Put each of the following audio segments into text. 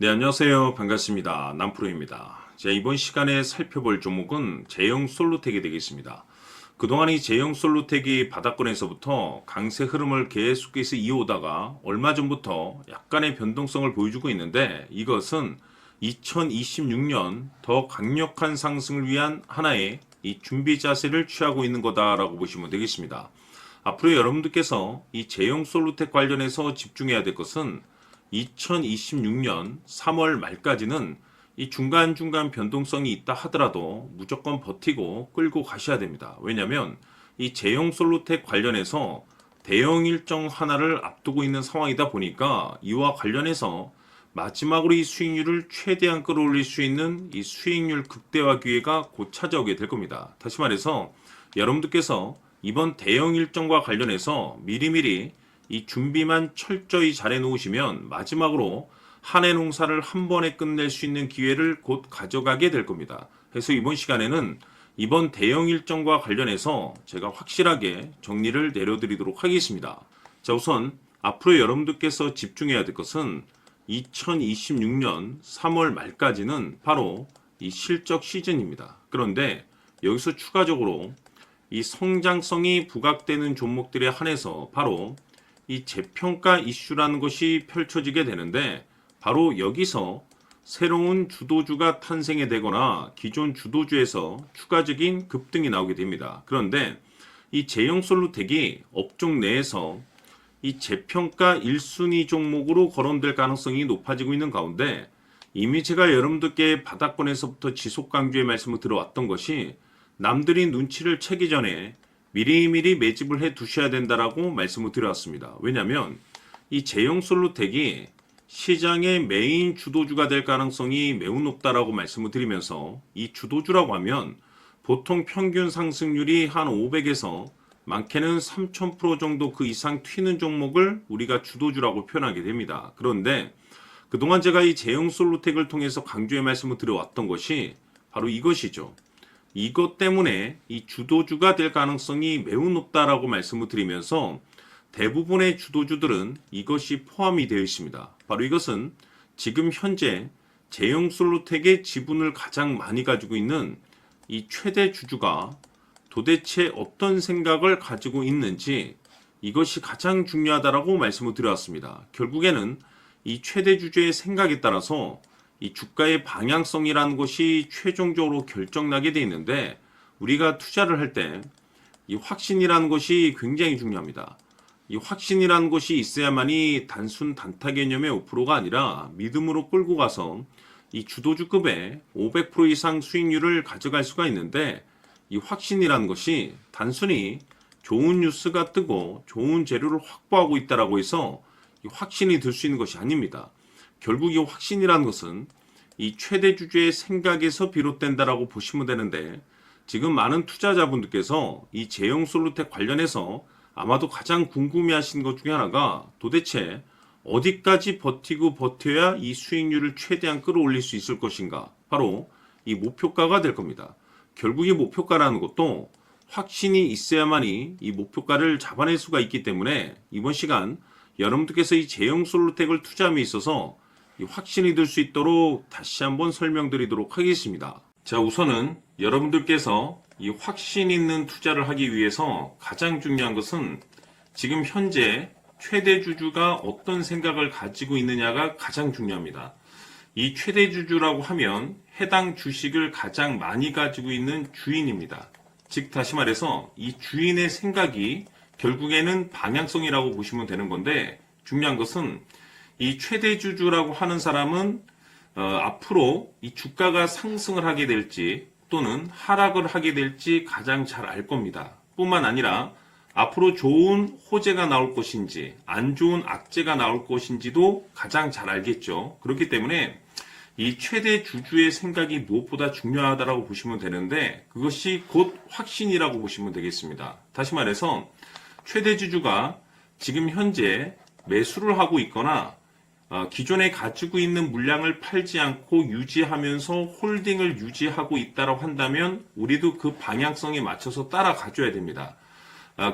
네, 안녕하세요. 반갑습니다. 남프로입니다. 자, 이번 시간에 살펴볼 종목은 제형 솔루텍이 되겠습니다. 그동안 이 제형 솔루텍이 바닥권에서부터 강세 흐름을 계속해서 이어오다가 얼마 전부터 약간의 변동성을 보여주고 있는데, 이것은 2026년 더 강력한 상승을 위한 하나의 이 준비 자세를 취하고 있는 거다라고 보시면 되겠습니다. 앞으로 여러분들께서 이 제형 솔루텍 관련해서 집중해야 될 것은 2026년 3월 말까지는 이 중간중간 변동성이 있다 하더라도 무조건 버티고 끌고 가셔야 됩니다. 왜냐하면 이 제형 솔루텍 관련해서 대형 일정 하나를 앞두고 있는 상황이다 보니까 이와 관련해서 마지막으로 이 수익률을 최대한 끌어올릴 수 있는 이 수익률 극대화 기회가 곧 찾아오게 될 겁니다. 다시 말해서 여러분들께서 이번 대형 일정과 관련해서 미리미리 이 준비만 철저히 잘 해놓으시면 마지막으로 한 해 농사를 한 번에 끝낼 수 있는 기회를 곧 가져가게 될 겁니다. 그래서 이번 시간에는 이번 대형 일정과 관련해서 제가 확실하게 정리를 내려드리도록 하겠습니다. 자, 우선 앞으로 여러분들께서 집중해야 될 것은 2026년 3월 말까지는 바로 이 실적 시즌입니다. 그런데 여기서 추가적으로 이 성장성이 부각되는 종목들에 한해서 바로 이 재평가 이슈라는 것이 펼쳐지게 되는데, 바로 여기서 새로운 주도주가 탄생이 되거나 기존 주도주에서 추가적인 급등이 나오게 됩니다. 그런데 이 제형 솔루텍이 업종 내에서 이 재평가 1순위 종목으로 거론될 가능성이 높아지고 있는 가운데, 이미 제가 여러분들께 바닥권에서부터 지속 강조의 말씀을 들어왔던 것이 남들이 눈치를 채기 전에 미리미리 매집을 해 두셔야 된다라고 말씀을 드려왔습니다. 왜냐하면 이 제형 솔루텍이 시장의 메인 주도주가 될 가능성이 매우 높다라고 말씀을 드리면서, 이 주도주라고 하면 보통 평균 상승률이 한 500에서 많게는 3000% 정도 그 이상 튀는 종목을 우리가 주도주라고 표현하게 됩니다. 그런데 그동안 제가 이 제형 솔루텍을 통해서 강조의 말씀을 드려왔던 것이 바로 이것이죠. 이것 때문에 이 주도주가 될 가능성이 매우 높다라고 말씀을 드리면서 대부분의 주도주들은 이것이 포함이 되어 있습니다. 바로 이것은 지금 현재 제형 솔루텍의 지분을 가장 많이 가지고 있는 이 최대 주주가 도대체 어떤 생각을 가지고 있는지, 이것이 가장 중요하다라고 말씀을 드려왔습니다. 결국에는 이 최대 주주의 생각에 따라서 이 주가의 방향성이라는 것이 최종적으로 결정나게 돼 있는데, 우리가 투자를 할 때 이 확신이라는 것이 굉장히 중요합니다. 이 확신이라는 것이 있어야만이 단순 단타 개념의 5%가 아니라 믿음으로 끌고 가서 이 주도주급의 500% 이상 수익률을 가져갈 수가 있는데, 이 확신이라는 것이 단순히 좋은 뉴스가 뜨고 좋은 재료를 확보하고 있다라고 해서 이 확신이 들 수 있는 것이 아닙니다. 결국 이 확신이라는 것은 이 최대 주주의 생각에서 비롯된다라고 보시면 되는데, 지금 많은 투자자분들께서 이 제형 솔루텍 관련해서 아마도 가장 궁금해하시는 것 중에 하나가 도대체 어디까지 버티고 버텨야 이 수익률을 최대한 끌어올릴 수 있을 것인가, 바로 이 목표가가 될 겁니다. 결국 이 목표가라는 것도 확신이 있어야만이 이 목표가를 잡아낼 수가 있기 때문에 이번 시간 여러분들께서 이 제형 솔루텍을 투자함에 있어서 이 확신이 들 수 있도록 다시 한번 설명드리도록 하겠습니다. 자, 우선은 여러분들께서 이 확신 있는 투자를 하기 위해서 가장 중요한 것은 지금 현재 최대 주주가 어떤 생각을 가지고 있느냐가 가장 중요합니다. 이 최대 주주라고 하면 해당 주식을 가장 많이 가지고 있는 주인입니다. 즉 다시 말해서 이 주인의 생각이 결국에는 방향성이라고 보시면 되는 건데, 중요한 것은 이 최대 주주라고 하는 사람은 앞으로 이 주가가 상승을 하게 될지 또는 하락을 하게 될지 가장 잘 알 겁니다. 뿐만 아니라 앞으로 좋은 호재가 나올 것인지 안 좋은 악재가 나올 것인지도 가장 잘 알겠죠. 그렇기 때문에 이 최대 주주의 생각이 무엇보다 중요하다고 보시면 되는데, 그것이 곧 확신이라고 보시면 되겠습니다. 다시 말해서 최대 주주가 지금 현재 매수를 하고 있거나 기존에 가지고 있는 물량을 팔지 않고 유지하면서 홀딩을 유지하고 있다고 한다면 우리도 그 방향성에 맞춰서 따라가줘야 됩니다.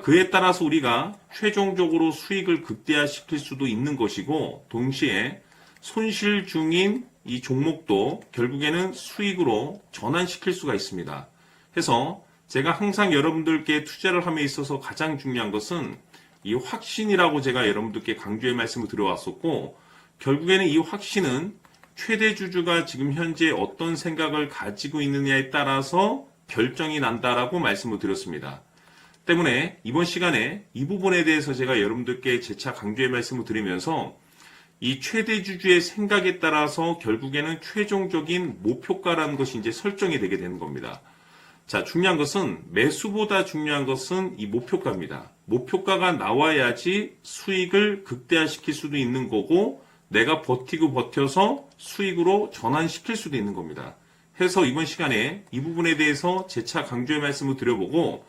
그에 따라서 우리가 최종적으로 수익을 극대화시킬 수도 있는 것이고, 동시에 손실 중인 이 종목도 결국에는 수익으로 전환시킬 수가 있습니다. 해서 제가 항상 여러분들께 투자를 함에 있어서 가장 중요한 것은 이 확신이라고 제가 여러분들께 강조의 말씀을 드려왔었고, 결국에는 이 확신은 최대 주주가 지금 현재 어떤 생각을 가지고 있느냐에 따라서 결정이 난다라고 말씀을 드렸습니다. 때문에 이번 시간에 이 부분에 대해서 제가 여러분들께 재차 강조의 말씀을 드리면서 이 최대 주주의 생각에 따라서 결국에는 최종적인 목표가라는 것이 이제 설정이 되게 되는 겁니다. 자, 중요한 것은 매수보다 중요한 것은 이 목표가입니다. 목표가가 나와야지 수익을 극대화시킬 수도 있는 거고 내가 버티고 버텨서 수익으로 전환시킬 수도 있는 겁니다. 해서 이번 시간에 이 부분에 대해서 재차 강조의 말씀을 드려보고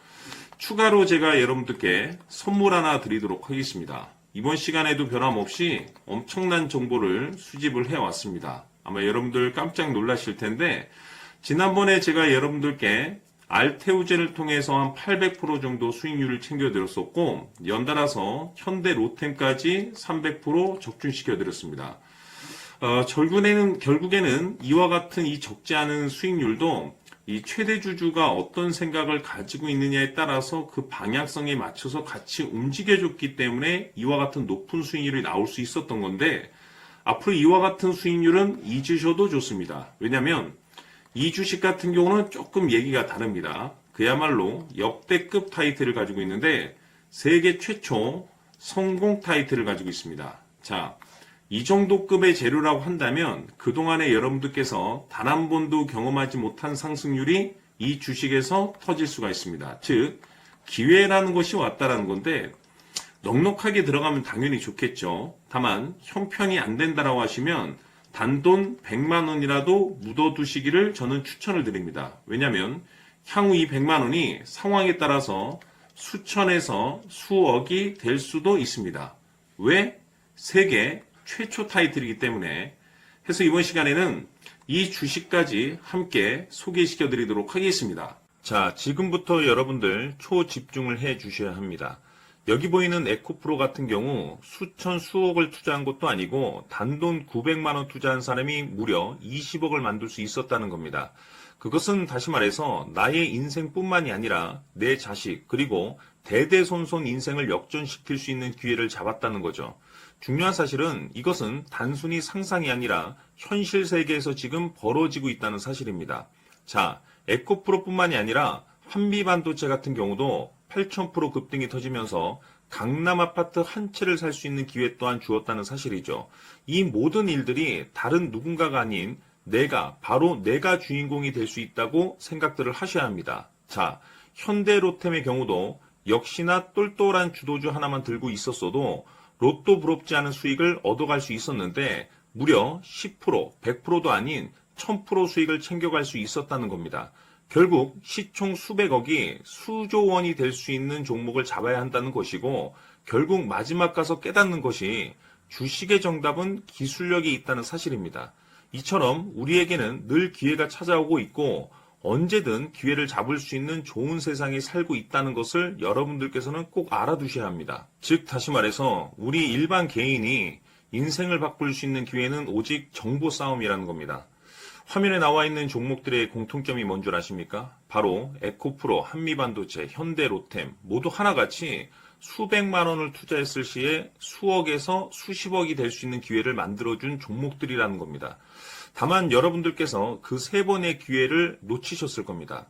추가로 제가 여러분들께 선물 하나 드리도록 하겠습니다. 이번 시간에도 변함없이 엄청난 정보를 수집을 해왔습니다. 아마 여러분들 깜짝 놀라실 텐데 지난번에 제가 여러분들께 알테오젠을 통해서 한 800% 정도 수익률을 챙겨드렸었고 연달아서 현대 로템까지 300% 적중시켜드렸습니다. 결국에는 이와 같은 이 적지 않은 수익률도 이 최대 주주가 어떤 생각을 가지고 있느냐에 따라서 그 방향성에 맞춰서 같이 움직여줬기 때문에 이와 같은 높은 수익률이 나올 수 있었던 건데 앞으로 이와 같은 수익률은 잊으셔도 좋습니다. 왜냐하면 이 주식 같은 경우는 조금 얘기가 다릅니다. 그야말로 역대급 타이틀을 가지고 있는데 세계 최초 성공 타이틀을 가지고 있습니다. 자, 이 정도 급의 재료라고 한다면 그동안에 여러분들께서 단 한 번도 경험하지 못한 상승률이 이 주식에서 터질 수가 있습니다. 즉, 기회라는 것이 왔다라는 건데 넉넉하게 들어가면 당연히 좋겠죠. 다만 형편이 안 된다라고 하시면 단돈 100만 원이라도 묻어두시기를 저는 추천을 드립니다. 왜냐하면 향후 이 100만 원이 상황에 따라서 수천에서 수억이 될 수도 있습니다. 왜? 세계 최초 타이틀이기 때문에. 해서 이번 시간에는 이 주식까지 함께 소개시켜 드리도록 하겠습니다. 자, 지금부터 여러분들 초집중을 해 주셔야 합니다. 여기 보이는 에코프로 같은 경우 수천 수억을 투자한 것도 아니고 단돈 900만 원 투자한 사람이 무려 20억을 만들 수 있었다는 겁니다. 그것은 다시 말해서 나의 인생뿐만이 아니라 내 자식 그리고 대대손손 인생을 역전시킬 수 있는 기회를 잡았다는 거죠. 중요한 사실은 이것은 단순히 상상이 아니라 현실 세계에서 지금 벌어지고 있다는 사실입니다. 자, 에코프로뿐만이 아니라 한미반도체 같은 경우도 8,000% 급등이 터지면서 강남 아파트 한 채를 살 수 있는 기회 또한 주었다는 사실이죠. 이 모든 일들이 다른 누군가가 아닌 바로 내가 주인공이 될 수 있다고 생각들을 하셔야 합니다. 자, 현대로템의 경우도 역시나 똘똘한 주도주 하나만 들고 있었어도 로또 부럽지 않은 수익을 얻어갈 수 있었는데 무려 10%, 100%도 아닌 1000% 수익을 챙겨갈 수 있었다는 겁니다. 결국 시총 수백억이 수조 원이 될 수 있는 종목을 잡아야 한다는 것이고 결국 마지막 가서 깨닫는 것이 주식의 정답은 기술력이 있다는 사실입니다. 이처럼 우리에게는 늘 기회가 찾아오고 있고 언제든 기회를 잡을 수 있는 좋은 세상에 살고 있다는 것을 여러분들께서는 꼭 알아두셔야 합니다. 즉 다시 말해서 우리 일반 개인이 인생을 바꿀 수 있는 기회는 오직 정보 싸움이라는 겁니다. 화면에 나와 있는 종목들의 공통점이 뭔 줄 아십니까? 바로 에코프로, 한미반도체, 현대로템 모두 하나같이 수백만 원을 투자했을 시에 수억에서 수십억이 될 수 있는 기회를 만들어준 종목들이라는 겁니다. 다만 여러분들께서 그 세 번의 기회를 놓치셨을 겁니다.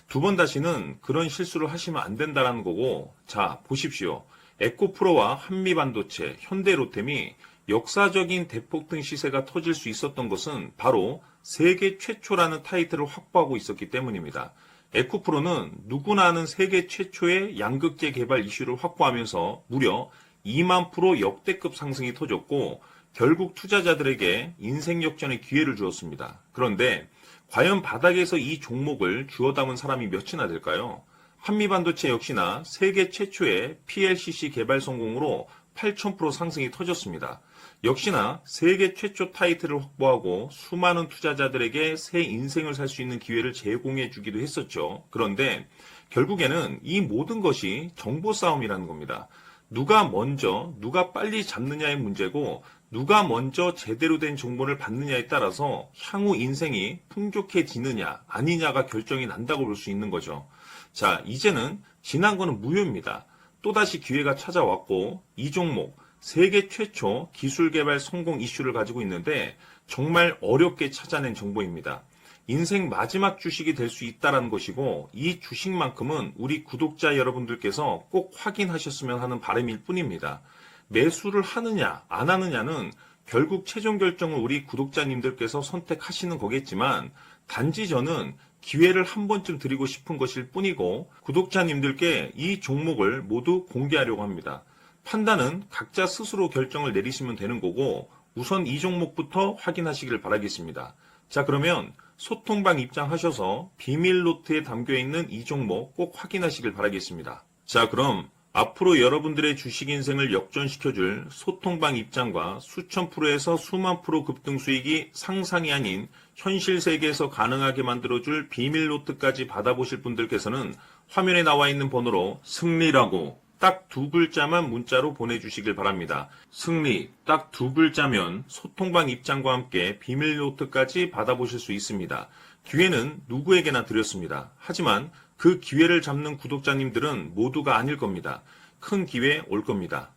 두 번 다시는 그런 실수를 하시면 안 된다는 거고, 자, 보십시오. 에코프로와 한미반도체, 현대로템이 역사적인 대폭등 시세가 터질 수 있었던 것은 바로 세계 최초라는 타이틀을 확보하고 있었기 때문입니다. 에코프로는 누구나 아는 세계 최초의 양극재 개발 이슈를 확보하면서 무려 2만 프로 역대급 상승이 터졌고 결국 투자자들에게 인생 역전의 기회를 주었습니다. 그런데 과연 바닥에서 이 종목을 주워 담은 사람이 몇이나 될까요? 한미반도체 역시나 세계 최초의 PLCC 개발 성공으로 8,000% 상승이 터졌습니다. 역시나 세계 최초 타이틀을 확보하고 수많은 투자자들에게 새 인생을 살 수 있는 기회를 제공해 주기도 했었죠. 그런데 결국에는 이 모든 것이 정보 싸움이라는 겁니다. 누가 먼저, 누가 빨리 잡느냐의 문제고 누가 먼저 제대로 된 정보를 받느냐에 따라서 향후 인생이 풍족해지느냐 아니냐가 결정이 난다고 볼 수 있는 거죠. 자, 이제는 지난 거는 무효입니다. 또다시 기회가 찾아왔고 이 종목 세계 최초 기술 개발 성공 이슈를 가지고 있는데 정말 어렵게 찾아낸 정보입니다. 인생 마지막 주식이 될 수 있다는 것이고 이 주식만큼은 우리 구독자 여러분들께서 꼭 확인하셨으면 하는 바람일 뿐입니다. 매수를 하느냐 안 하느냐는 결국 최종 결정을 우리 구독자님들께서 선택하시는 거겠지만 단지 저는 기회를 한 번쯤 드리고 싶은 것일 뿐이고 구독자님들께 이 종목을 모두 공개하려고 합니다. 판단은 각자 스스로 결정을 내리시면 되는 거고 우선 이 종목부터 확인하시길 바라겠습니다. 자, 그러면 소통방 입장하셔서 비밀 노트에 담겨 있는 이 종목 꼭 확인하시길 바라겠습니다. 자, 그럼 앞으로 여러분들의 주식 인생을 역전시켜줄 소통방 입장과 수천 프로에서 수만 프로 급등 수익이 상상이 아닌 현실 세계에서 가능하게 만들어줄 비밀 노트까지 받아보실 분들께서는 화면에 나와 있는 번호로 승리라고 딱 두 글자만 문자로 보내주시길 바랍니다. 승리 딱 두 글자면 소통방 입장과 함께 비밀 노트까지 받아보실 수 있습니다. 기회는 누구에게나 드렸습니다. 하지만 그 기회를 잡는 구독자님들은 모두가 아닐 겁니다. 큰 기회 올 겁니다.